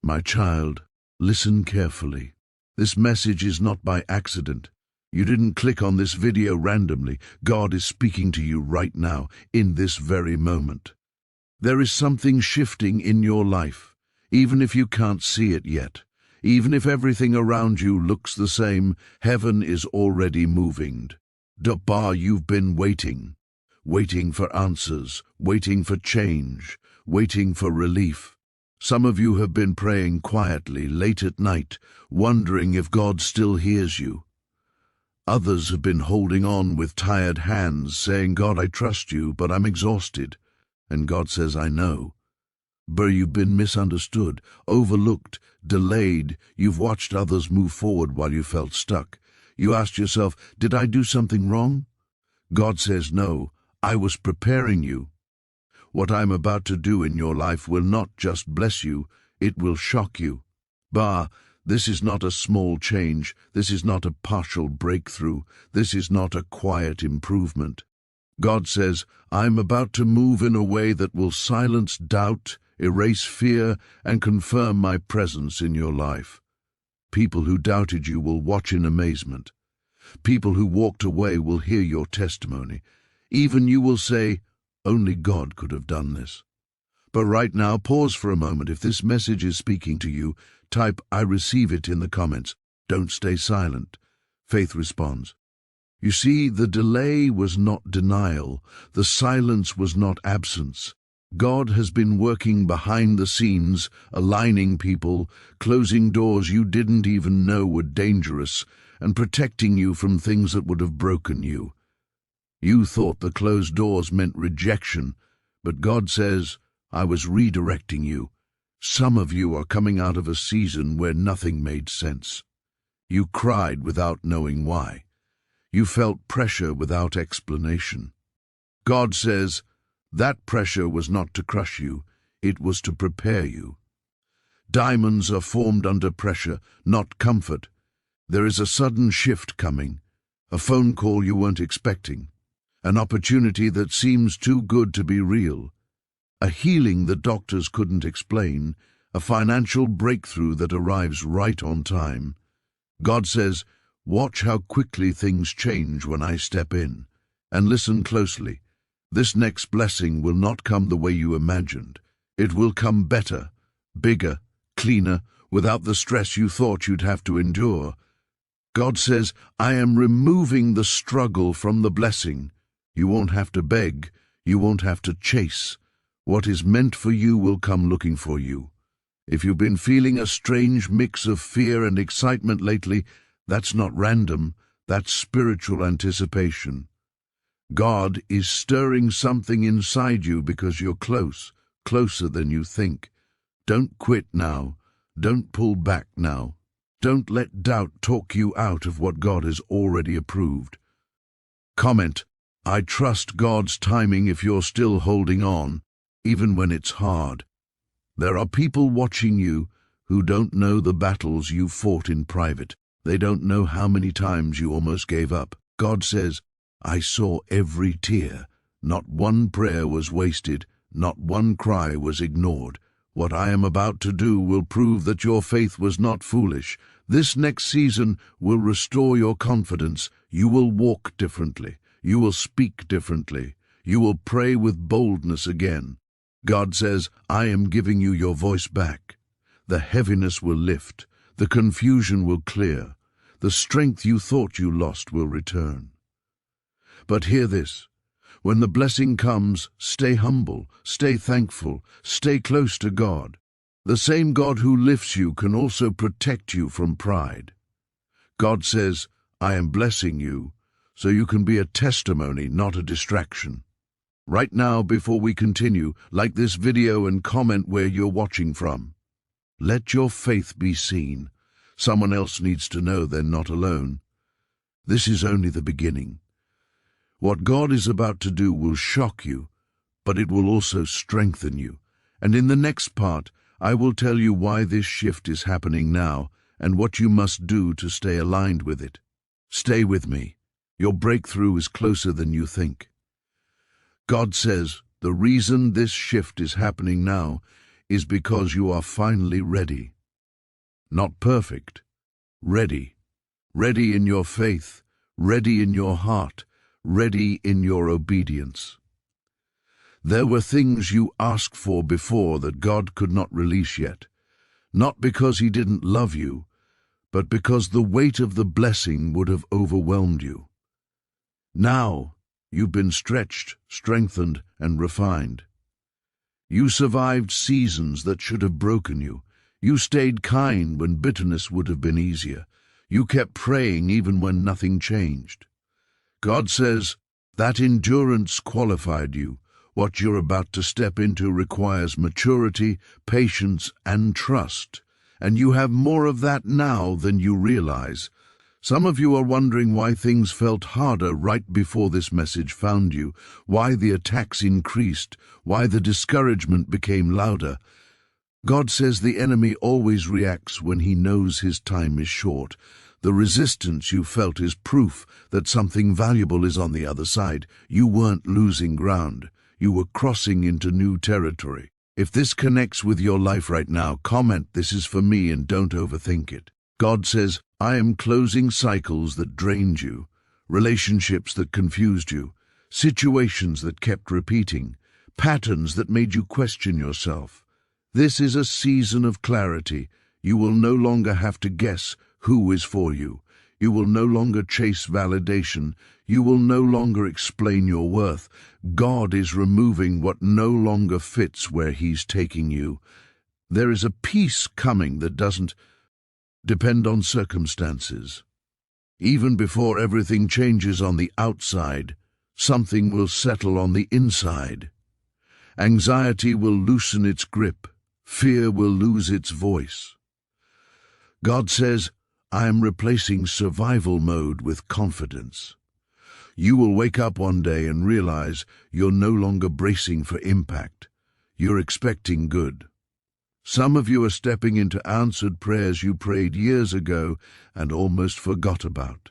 My child, listen carefully. This message is not by accident. You didn't click on this video randomly. God is speaking to you right now, in this very moment. There is something shifting in your life, even if you can't see it yet. Even if everything around you looks the same, heaven is already moving. You've been waiting for answers, waiting for change, waiting for relief. Some of you have been praying quietly, late at night, wondering if God still hears you. Others have been holding on with tired hands, saying, God, I trust you, but I'm exhausted. And God says, I know. But you've been misunderstood, overlooked, delayed. You've watched others move forward while you felt stuck. You asked yourself, did I do something wrong? God says, no, I was preparing you. What I'm about to do in your life will not just bless you, it will shock you. This is not a small change. This is not a partial breakthrough. This is not a quiet improvement. God says, I'm about to move in a way that will silence doubt, erase fear, and confirm my presence in your life. People who doubted you will watch in amazement. People who walked away will hear your testimony. Even you will say, only God could have done this. But right now, pause for a moment. If this message is speaking to you, type, I receive it in the comments. Don't stay silent. Faith responds. You see, the delay was not denial. The silence was not absence. God has been working behind the scenes, aligning people, closing doors you didn't even know were dangerous, and protecting you from things that would have broken you. You thought the closed doors meant rejection, but God says, I was redirecting you. Some of you are coming out of a season where nothing made sense. You cried without knowing why. You felt pressure without explanation. God says, that pressure was not to crush you, it was to prepare you. Diamonds are formed under pressure, not comfort. There is a sudden shift coming, a phone call you weren't expecting, an opportunity that seems too good to be real, a healing that doctors couldn't explain, a financial breakthrough that arrives right on time. God says, watch how quickly things change when I step in. And listen closely. This next blessing will not come the way you imagined. It will come better, bigger, cleaner, without the stress you thought you'd have to endure. God says, I am removing the struggle from the blessing. You won't have to beg. You won't have to chase. What is meant for you will come looking for you. If you've been feeling a strange mix of fear and excitement lately, that's not random. That's spiritual anticipation. God is stirring something inside you because you're closer than you think. Don't quit now. Don't pull back now. Don't let doubt talk you out of what God has already approved. Comment, I trust God's timing if you're still holding on, even when it's hard. There are people watching you who don't know the battles you fought in private. They don't know how many times you almost gave up. God says, I saw every tear. Not one prayer was wasted. Not one cry was ignored. What I am about to do will prove that your faith was not foolish. This next season will restore your confidence. You will walk differently. You will speak differently. You will pray with boldness again. God says, I am giving you your voice back. The heaviness will lift. The confusion will clear. The strength you thought you lost will return. But hear this. When the blessing comes, stay humble, stay thankful, stay close to God. The same God who lifts you can also protect you from pride. God says, I am blessing you, so you can be a testimony, not a distraction. Right now, before we continue, like this video and comment where you're watching from. Let your faith be seen. Someone else needs to know they're not alone. This is only the beginning. What God is about to do will shock you, but it will also strengthen you. And in the next part, I will tell you why this shift is happening now and what you must do to stay aligned with it. Stay with me. Your breakthrough is closer than you think. God says, the reason this shift is happening now is because you are finally ready. not perfect. Ready. Ready in your faith, ready in your heart, ready in your obedience. There were things you asked for before that God could not release yet, not because He didn't love you, but because the weight of the blessing would have overwhelmed you. Now you've been stretched, strengthened, and refined. You survived seasons that should have broken you. You stayed kind when bitterness would have been easier. You kept praying even when nothing changed. God says, that endurance qualified you. What you're about to step into requires maturity, patience, and trust. And you have more of that now than you realize. Some of you are wondering why things felt harder right before this message found you, why the attacks increased, why the discouragement became louder. God says the enemy always reacts when he knows his time is short. The resistance you felt is proof that something valuable is on the other side. You weren't losing ground. You were crossing into new territory. If this connects with your life right now, comment, "This is for me," and don't overthink it. God says, I am closing cycles that drained you, relationships that confused you, situations that kept repeating, patterns that made you question yourself. This is a season of clarity. You will no longer have to guess who is for you. You will no longer chase validation. You will no longer explain your worth. God is removing what no longer fits where He's taking you. There is a peace coming that doesn't depend on circumstances. Even before everything changes on the outside, something will settle on the inside. Anxiety will loosen its grip. Fear will lose its voice. God says, I am replacing survival mode with confidence. You will wake up one day and realize you're no longer bracing for impact. You're expecting good. Some of you are stepping into answered prayers you prayed years ago and almost forgot about.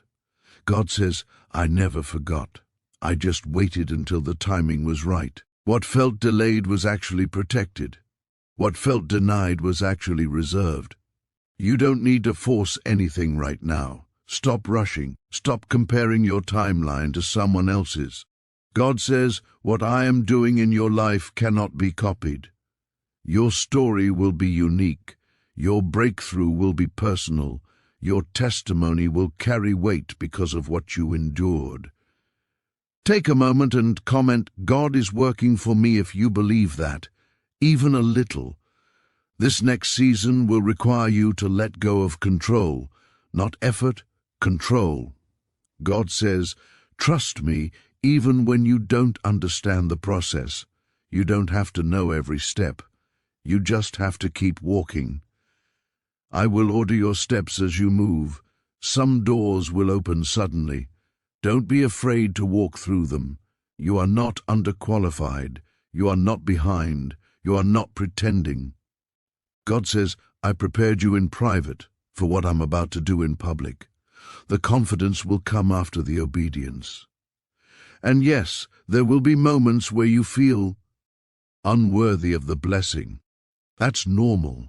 God says, I never forgot. I just waited until the timing was right. What felt delayed was actually protected. What felt denied was actually reserved. You don't need to force anything right now. Stop rushing. Stop comparing your timeline to someone else's. God says, what I am doing in your life cannot be copied. Your story will be unique. Your breakthrough will be personal. Your testimony will carry weight because of what you endured. Take a moment and comment, God is working for me, if you believe that, even a little. This next season will require you to let go of control, not effort, control. God says, trust me even when you don't understand the process. You don't have to know every step. You just have to keep walking. I will order your steps as you move. Some doors will open suddenly. Don't be afraid to walk through them. You are not underqualified. You are not behind. You are not pretending. God says, I prepared you in private for what I'm about to do in public. The confidence will come after the obedience. And yes, there will be moments where you feel unworthy of the blessing. That's normal.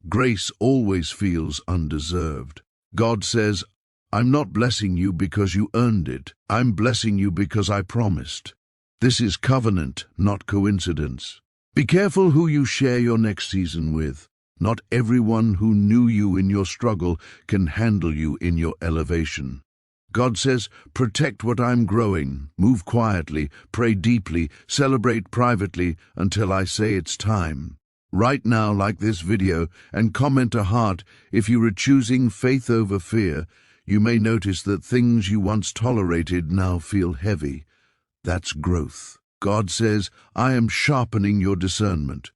Grace always feels undeserved. God says, I'm not blessing you because you earned it. I'm blessing you because I promised. This is covenant, not coincidence. Be careful who you share your next season with. Not everyone who knew you in your struggle can handle you in your elevation. God says, protect what I'm growing, move quietly, pray deeply, celebrate privately until I say it's time. Right now, like this video and comment a heart if you are choosing faith over fear. You may notice that things you once tolerated now feel heavy. That's growth. God says, I am sharpening your discernment.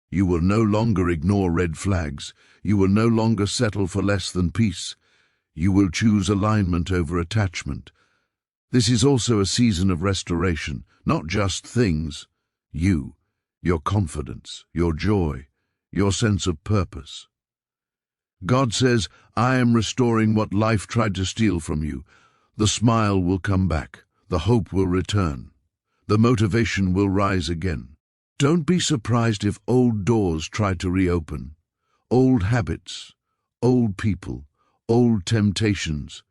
You will no longer ignore red flags. You will no longer settle for less than peace. You will choose alignment over attachment. This is also a season of restoration, not just things. You, your confidence, your joy, your sense of purpose. God says, I am restoring what life tried to steal from you. The smile will come back. The hope will return. The motivation will rise again. Don't be surprised if old doors try to reopen. Old habits, old people, old temptations.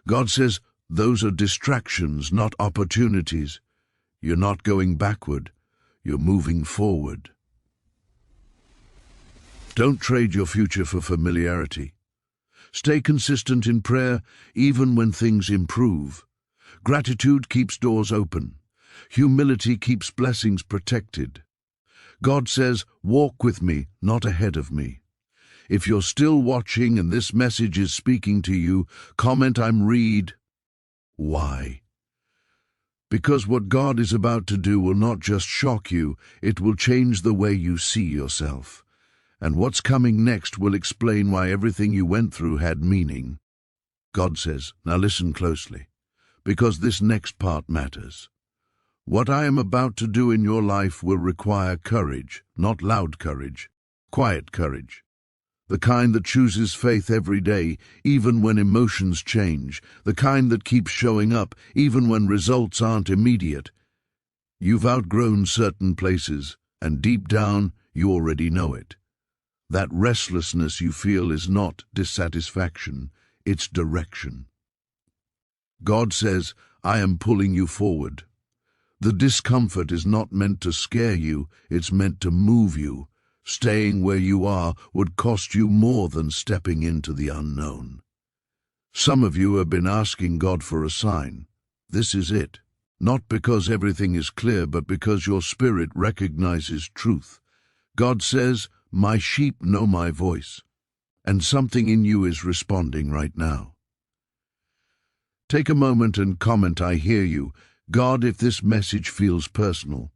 God says those are distractions, not opportunities. You're not going backward, you're moving forward. Don't trade your future for familiarity. Stay consistent in prayer even when things improve. Gratitude keeps doors open. Humility keeps blessings protected. God says, walk with me, not ahead of me. If you're still watching and this message is speaking to you, comment "I'm read." Why? Because what God is about to do will not just shock you, it will change the way you see yourself. And what's coming next will explain why everything you went through had meaning. God says, now listen closely, because this next part matters. What I am about to do in your life will require courage, not loud courage, quiet courage. The kind that chooses faith every day, even when emotions change. The kind that keeps showing up, even when results aren't immediate. You've outgrown certain places, and deep down, you already know it. That restlessness you feel is not dissatisfaction, it's direction. God says, I am pulling you forward. The discomfort is not meant to scare you, it's meant to move you. Staying where you are would cost you more than stepping into the unknown. Some of you have been asking God for a sign. This is it. Not because everything is clear, but because your spirit recognizes truth. God says, my sheep know my voice, and something in you is responding right now. Take a moment and comment, I hear you. God, if this message feels personal.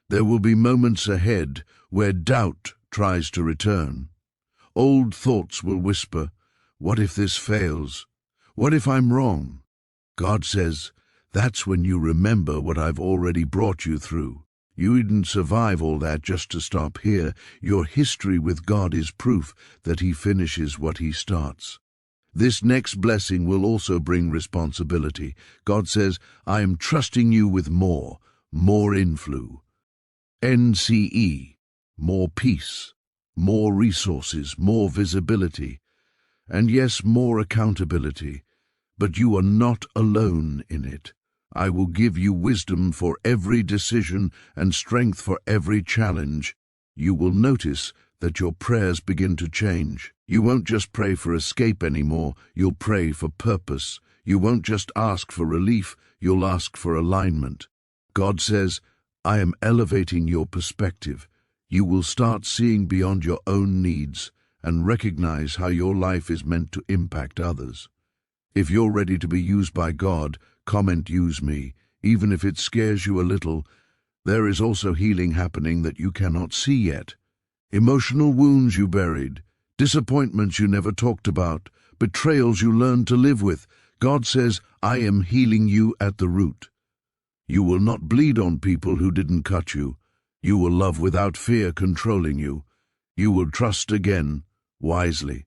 There will be moments ahead where doubt tries to return. Old thoughts will whisper, what if this fails? What if I'm wrong? God says, that's when you remember what I've already brought you through. You didn't survive all that just to stop here. Your history with God is proof that He finishes what He starts. This next blessing will also bring responsibility. God says, I am trusting you with more inflow. NCE, more peace, more resources, more visibility, and yes, more accountability. But you are not alone in it. I will give you wisdom for every decision and strength for every challenge. You will notice that your prayers begin to change. You won't just pray for escape anymore, you'll pray for purpose. You won't just ask for relief, you'll ask for alignment. God says, I am elevating your perspective. You will start seeing beyond your own needs and recognize how your life is meant to impact others. If you're ready to be used by God, comment use me. Even if it scares you a little, there is also healing happening that you cannot see yet. Emotional wounds you buried, disappointments you never talked about, betrayals you learned to live with. God says, I am healing you at the root. You will not bleed on people who didn't cut you. You will love without fear controlling you. You will trust again, wisely.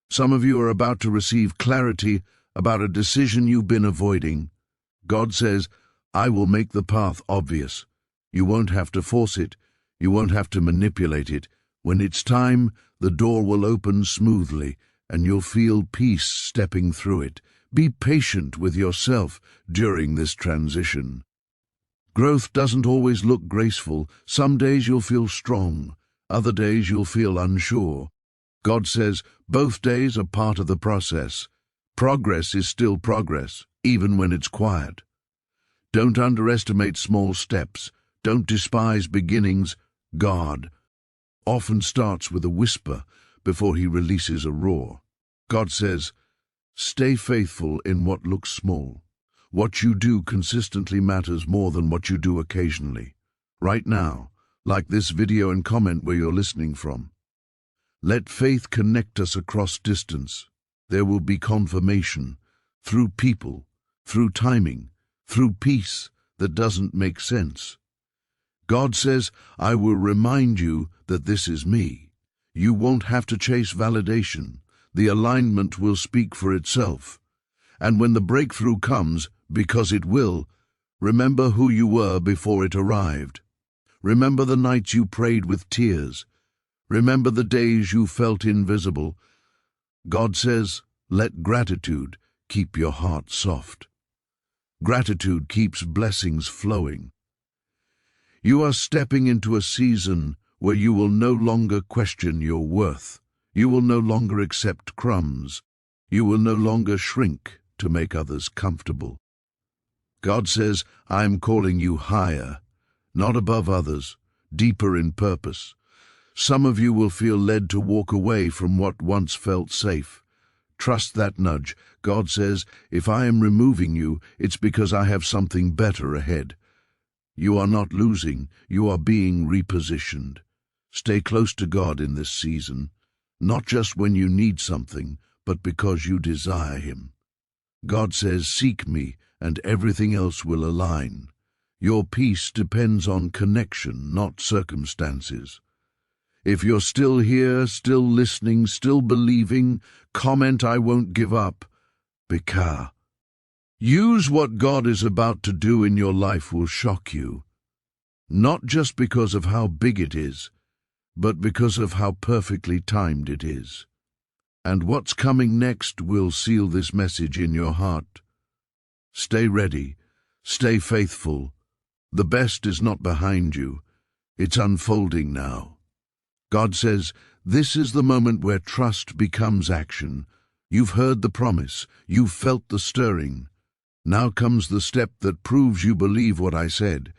Some of you are about to receive clarity about a decision you've been avoiding. God says, I will make the path obvious. You won't have to force it. You won't have to manipulate it. When it's time, the door will open smoothly, and you'll feel peace stepping through it. Be patient with yourself during this transition. Growth doesn't always look graceful. Some days you'll feel strong. Other days you'll feel unsure. God says both days are part of the process. Progress is still progress, even when it's quiet. Don't underestimate small steps. Don't despise beginnings. God often starts with a whisper before He releases a roar. God says, stay faithful in what looks small. What you do consistently matters more than what you do occasionally. Right now, like this video and comment where you're listening from. Let faith connect us across distance. There will be confirmation, through people, through timing, through peace that doesn't make sense. God says, I will remind you that this is me. You won't have to chase validation. The alignment will speak for itself. And when the breakthrough comes, because it will, remember who you were before it arrived. Remember the nights you prayed with tears. Remember the days you felt invisible. God says, let gratitude keep your heart soft. Gratitude keeps blessings flowing. You are stepping into a season where you will no longer question your worth. You will no longer accept crumbs. You will no longer shrink to make others comfortable. God says, I am calling you higher, not above others, deeper in purpose. Some of you will feel led to walk away from what once felt safe. Trust that nudge. God says, if I am removing you, it's because I have something better ahead. You are not losing, you are being repositioned. Stay close to God in this season, not just when you need something, but because you desire Him. God says, seek me, and everything else will align. Your peace depends on connection, not circumstances. If you're still here, still listening, still believing, comment I won't give up. Because use what God is about to do in your life will shock you. Not just because of how big it is, but because of how perfectly timed it is. And what's coming next will seal this message in your heart. Stay ready, stay faithful. The best is not behind you, it's unfolding now. God says, this is the moment where trust becomes action. You've heard the promise, you've felt the stirring. Now comes the step that proves you believe what I said.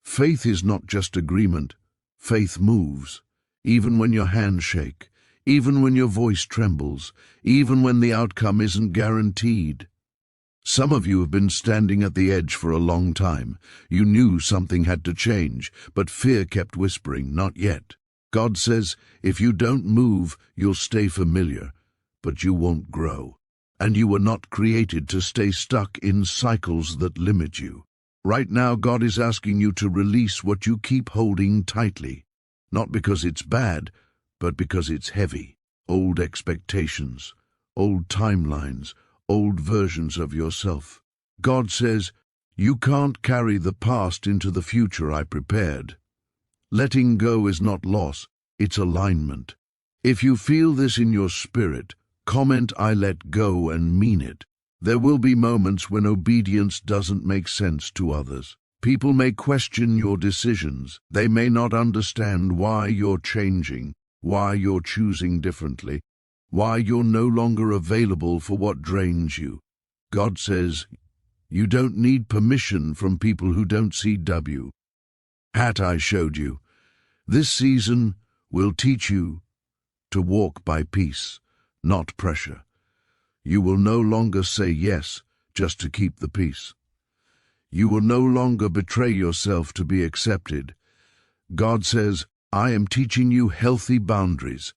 Faith is not just agreement, faith moves. Even when your hands shake, even when your voice trembles, even when the outcome isn't guaranteed. Some of you have been standing at the edge for a long time. You knew something had to change, but fear kept whispering, not yet. God says, if you don't move, you'll stay familiar, but you won't grow. And you were not created to stay stuck in cycles that limit you. Right now, God is asking you to release what you keep holding tightly, not because it's bad, but because it's heavy. Old expectations, old timelines, old versions of yourself. God says, you can't carry the past into the future I prepared. Letting go is not loss, it's alignment. If you feel this in your spirit, comment I let go and mean it. There will be moments when obedience doesn't make sense to others. People may question your decisions. They may not understand why you're changing, why you're choosing differently, why you're no longer available for what drains you. God says, you don't need permission from people who don't see W. Hat I showed you. This season will teach you to walk by peace, not pressure. You will no longer say yes just to keep the peace. You will no longer betray yourself to be accepted. God says, I am teaching you healthy boundaries.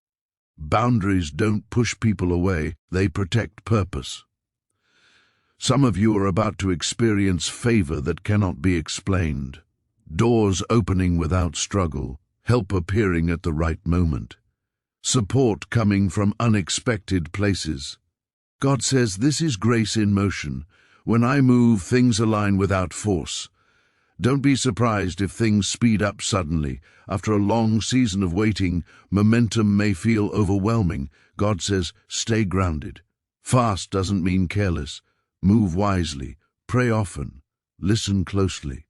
Boundaries don't push people away, they protect purpose. Some of you are about to experience favor that cannot be explained. Doors opening without struggle, help appearing at the right moment, support coming from unexpected places. God says this is grace in motion. When I move, things align without force. Don't be surprised if things speed up suddenly. After a long season of waiting, momentum may feel overwhelming. God says, stay grounded. Fast doesn't mean careless. Move wisely, pray often, listen closely.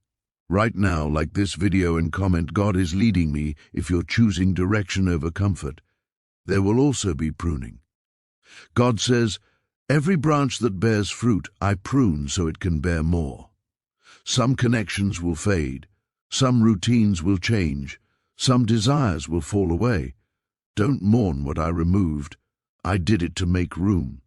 Right now, like this video and comment, God is leading me if you're choosing direction over comfort. There will also be pruning. God says, every branch that bears fruit, I prune so it can bear more. Some connections will fade, some routines will change, some desires will fall away. Don't mourn what I removed. I did it to make room.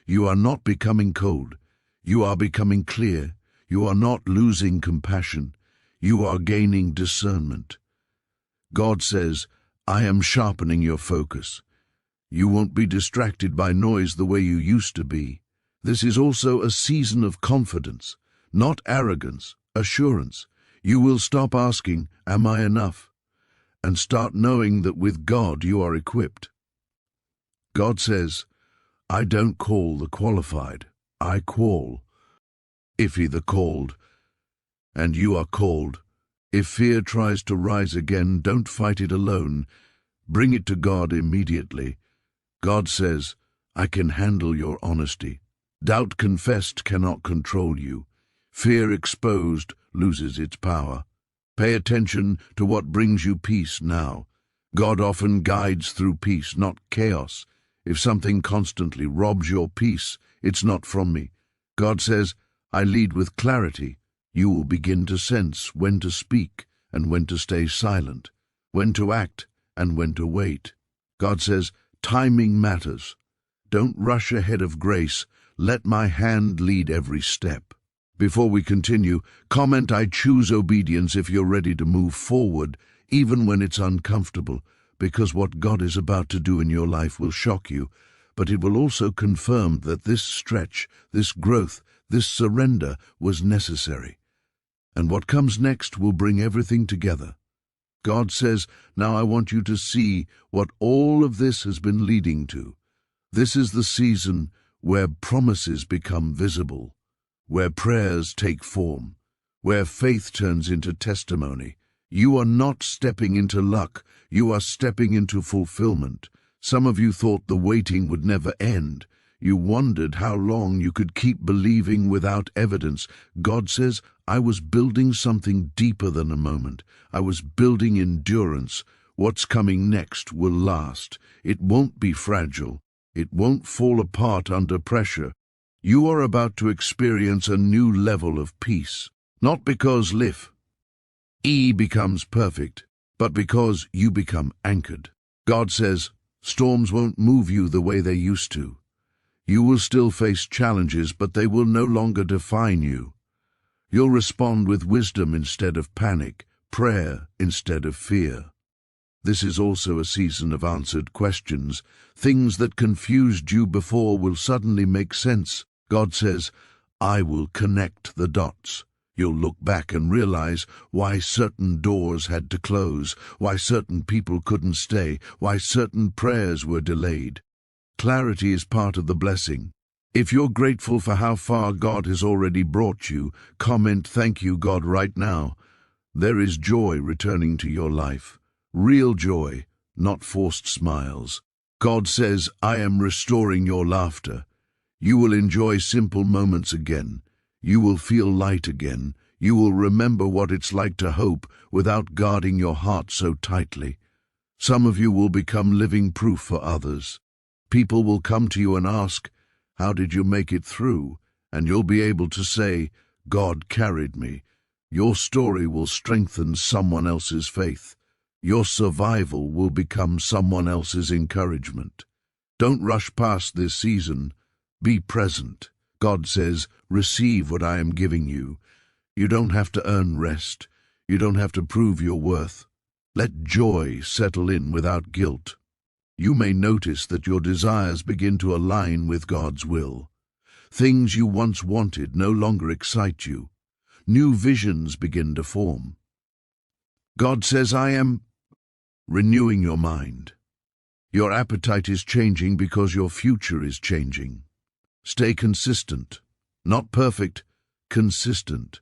You are not becoming cold. You are becoming clear. You are not losing compassion. You are gaining discernment. God says, I am sharpening your focus. You won't be distracted by noise the way you used to be. This is also a season of confidence, not arrogance, assurance. You will stop asking, am I enough? And start knowing that with God you are equipped. God says, I don't call the qualified, I call. If he the called, and you are called. If fear tries to rise again, don't fight it alone. Bring it to God immediately. God says, I can handle your honesty. Doubt confessed cannot control you. Fear exposed loses its power. Pay attention to what brings you peace now. God often guides through peace, not chaos. If something constantly robs your peace, it's not from me. God says, I lead with clarity. You will begin to sense when to speak and when to stay silent, when to act and when to wait. God says, timing matters. Don't rush ahead of grace. Let my hand lead every step. Before we continue, comment I choose obedience if you're ready to move forward, even when it's uncomfortable, because what God is about to do in your life will shock you, but it will also confirm that this stretch, this growth, this surrender was necessary. And what comes next will bring everything together. God says, now I want you to see what all of this has been leading to. This is the season where promises become visible, where prayers take form, where faith turns into testimony. You are not stepping into luck, you are stepping into fulfillment. Some of you thought the waiting would never end. You wondered how long you could keep believing without evidence. God says, I was building something deeper than a moment. I was building endurance. What's coming next will last. It won't be fragile. It won't fall apart under pressure. You are about to experience a new level of peace, not because E becomes perfect, but because you become anchored. God says, storms won't move you the way they used to. You will still face challenges, but they will no longer define you. You'll respond with wisdom instead of panic, prayer instead of fear. This is also a season of answered questions. Things that confused you before will suddenly make sense. God says, I will connect the dots. You'll look back and realize why certain doors had to close, why certain people couldn't stay, why certain prayers were delayed. Clarity is part of the blessing. If you're grateful for how far God has already brought you, comment, thank you, God, right now. There is joy returning to your life. Real joy, not forced smiles. God says, I am restoring your laughter. You will enjoy simple moments again. You will feel light again. You will remember what it's like to hope without guarding your heart so tightly. Some of you will become living proof for others. People will come to you and ask, how did you make it through? And you'll be able to say, God carried me. Your story will strengthen someone else's faith. Your survival will become someone else's encouragement. Don't rush past this season. Be present. God says, receive what I am giving you. You don't have to earn rest. You don't have to prove your worth. Let joy settle in without guilt. You may notice that your desires begin to align with God's will. Things you once wanted no longer excite you. New visions begin to form. God says, I am renewing your mind. Your appetite is changing because your future is changing. Stay consistent, not perfect, consistent.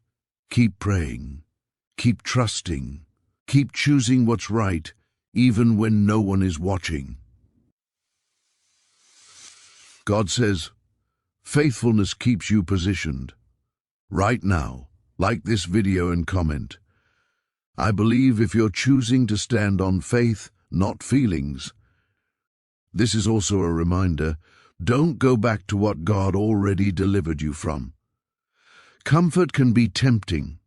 Keep praying, keep trusting, keep choosing what's right, even when no one is watching. God says, faithfulness keeps you positioned. Right now, like this video and comment. I believe if you're choosing to stand on faith, not feelings. This is also a reminder, don't go back to what God already delivered you from. Comfort can be tempting,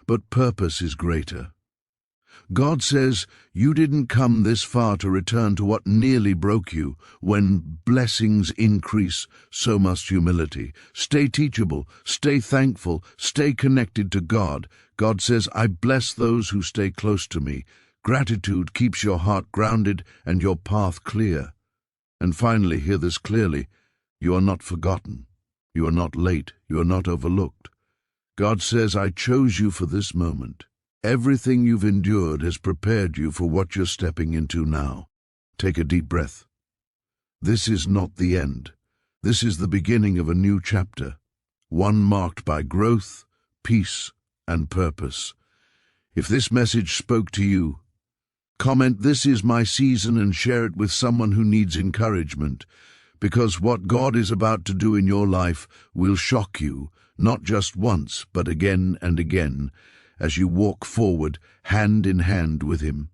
but purpose is greater. God says, you didn't come this far to return to what nearly broke you. When blessings increase, so must humility. Stay teachable, stay thankful, stay connected to God. God says, I bless those who stay close to me. Gratitude keeps your heart grounded and your path clear. And finally, hear this clearly, you are not forgotten. You are not late. You are not overlooked. God says, I chose you for this moment. Everything you've endured has prepared you for what you're stepping into now. Take a deep breath. This is not the end. This is the beginning of a new chapter, one marked by growth, peace, and purpose. If this message spoke to you, comment, this is my season, and share it with someone who needs encouragement. because what God is about to do in your life will shock you, not just once, but again and again, as you walk forward hand in hand with Him.